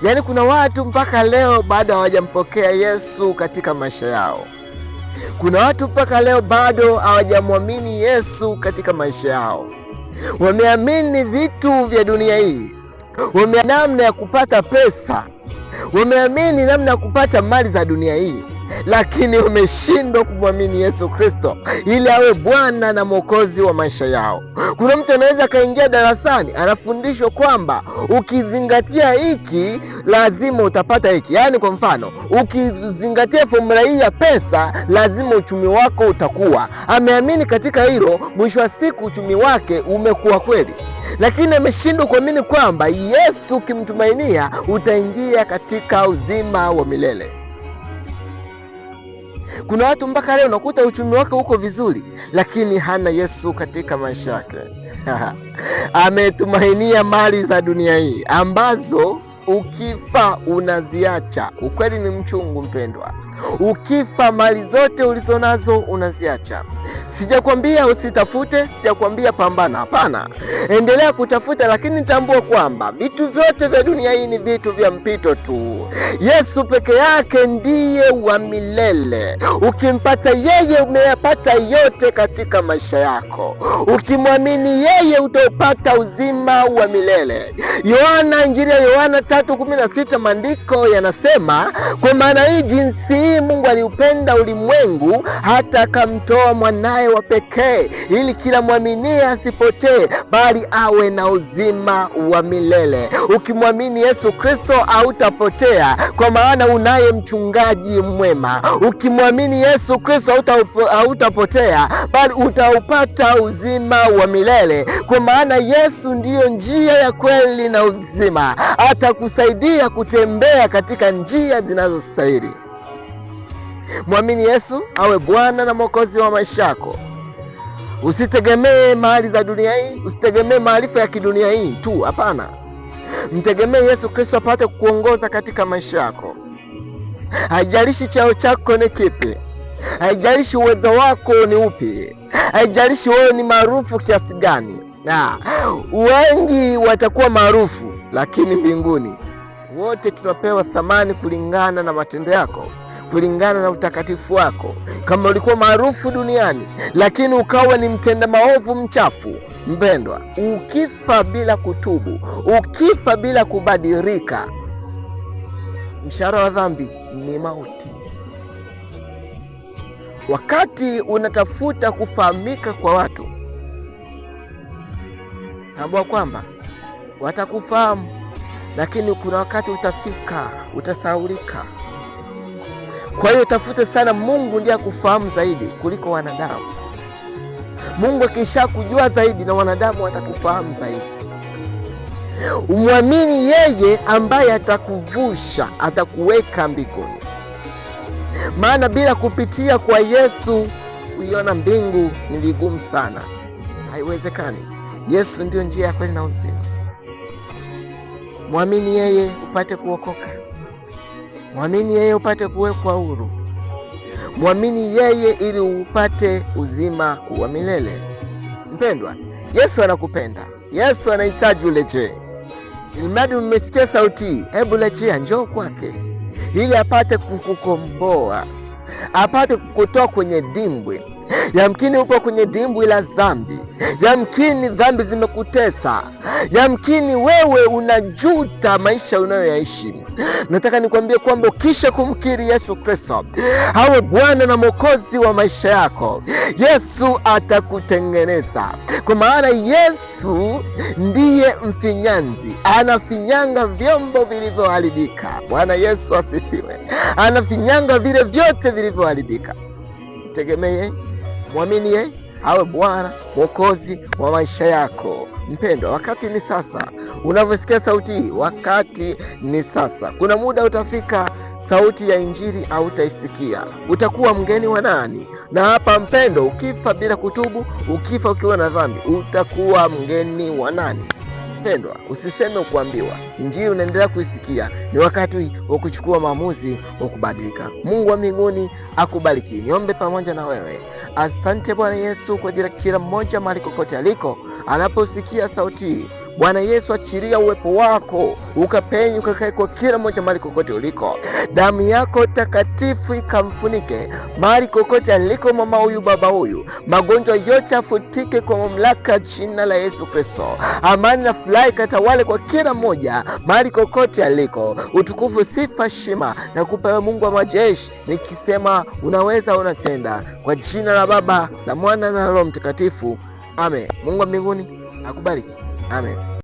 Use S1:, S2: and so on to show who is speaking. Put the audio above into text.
S1: Yaani kuna watu mpaka leo bado hawajampokea Yesu katika maisha yao. Kuna watu mpaka leo bado hawajamwamini Yesu katika maisha yao. Wameamini vitu vya dunia hii, wameamini namna ya kupata pesa, wameamini namna ya kupata mali za dunia hii, lakini wameshindwa kumwamini Yesu Kristo ili awe Bwana na Mwokozi wa maisha yao. Kuna mtu anaweza kaingia darasani anafundishwa kwamba ukizingatia hiki lazima utapata hiki. Yaani kwa mfano, ukizingatia formula hii ya pesa lazima uchumi wako utakuwa. Ameamini katika hilo, mwisho wa siku uchumi wake umekuwa kweli. Lakini ameshindwa kuamini kwamba Yesu ukimtumainia utaingia katika uzima wa milele. Kuna watu mpaka leo unakuta uchumi wake uko vizuri, lakini hana Yesu katika maisha yake. Ametumainia mali za dunia hii ambazo ukifa unaziacha. Ukweli ni mchungu mpendwa. Ukifa mali zote ulizonazo unaziacha. Sijakwambia usitafute, sijakwambia pambana, hapana. Endelea kutafuta, lakini tambua kwamba vitu vyote vya dunia hii ni vitu vya mpito tu. Yesu peke yake ndiye wa milele. Ukimpata yeye umeyapata yote katika maisha yako. Ukimwamini yeye utaupata uzima wa milele. Injili ya Yohana 3:16 maandiko yanasema, kwa maana hii jinsi Mungu aliupenda ulimwengu hata akamtoa mwanaye wa pekee, ili kila mwaminie asipotee bali awe na uzima wa milele. Ukimwamini Yesu Kristo hautapotea, kwa maana unaye mchungaji mwema. Ukimwamini Yesu Kristo hautapotea bali utaupata uzima wa milele, kwa maana Yesu ndiyo njia ya kweli na uzima. Atakusaidia kutembea katika njia zinazostahili. Mwamini Yesu awe Bwana na Mwokozi wa maisha yako. Usitegemee mali za dunia hii, usitegemee maarifa ya kidunia hii tu, hapana. Mtegemee Yesu Kristo apate kukuongoza katika maisha yako. Haijalishi cheo chako ni kipi, haijalishi uwezo wako ni upi, haijalishi wewe ni maarufu kiasi gani. Wengi watakuwa maarufu, lakini mbinguni wote tunapewa thamani kulingana na matendo yako, kulingana na utakatifu wako. Kama ulikuwa maarufu duniani lakini ukawa ni mtenda maovu mchafu, mpendwa, ukifa bila kutubu, ukifa bila kubadilika, mshahara wa dhambi ni mauti. Wakati unatafuta kufahamika kwa watu, tambua kwamba watakufahamu, lakini kuna wakati utafika utasahaulika. Kwa hiyo tafute sana Mungu ndiye akufahamu zaidi kuliko wanadamu. Mungu akisha kujua zaidi na wanadamu watakufahamu zaidi. Umwamini yeye ambaye atakuvusha, atakuweka mbinguni. Maana bila kupitia kwa Yesu kuiona mbingu ni vigumu sana. Haiwezekani. Yesu ndio njia ya kweli na uzima. Mwamini yeye upate kuokoka. Mwamini yeye upate kuwekwa huru. Mwamini yeye ili upate uzima wa milele. Mpendwa, Yesu anakupenda. Yesu anahitaji urejee. Ilimradi umesikia sauti, hebu rejea, njoo kwake ili apate kukukomboa, apate kukutoa kwenye dimbwi. Yamkini upo kwenye dimbwi la dhambi. Yamkini dhambi zimekutesa. Yamkini wewe unajuta maisha unayoyaishi. Nataka nikwambie kwamba ukisha kumkiri Yesu Kristo awe Bwana na Mwokozi wa maisha yako, Yesu atakutengeneza. Kwa maana Yesu ndiye mfinyanzi, anafinyanga vyombo vilivyoharibika. Bwana Yesu asifiwe. Anafinyanga vile vyote vilivyoharibika. Tegemee, mwamini yeye awe Bwana Mwokozi wa maisha yako. Mpendwa, wakati ni sasa. Unavyosikia sauti hii, wakati ni sasa. Kuna muda utafika sauti ya injili hautaisikia. Utakuwa mgeni wa nani? Na hapa mpendo, ukifa bila kutubu, ukifa ukiwa na dhambi, utakuwa mgeni wa nani? Mpendwa, usiseme kuambiwa. Injili unaendelea kuisikia. Ni wakati wa kuchukua maamuzi wa kubadilika. Mungu wa mbinguni akubariki. Niombe pamoja na wewe. Asante Bwana Yesu kwa ajili ya kila mmoja mahali kokote aliko anaposikia sauti hii. Bwana Yesu, achilia uwepo wako ukapenye ukakae kwa kila mmoja mahali kokote uliko. Damu yako takatifu ikamfunike mahali kokote aliko mama huyu, baba huyu. Magonjwa yote afutike kwa mamlaka jina la Yesu Kristo. Amani na furaha ikatawale kwa kila mmoja mahali kokote aliko. Utukufu, sifa, heshima na kupewa Mungu wa majeshi, nikisema unaweza, unatenda. Kwa jina la Baba, la Mwana na Roho Mtakatifu, amen. Mungu wa mbinguni akubariki. Amen.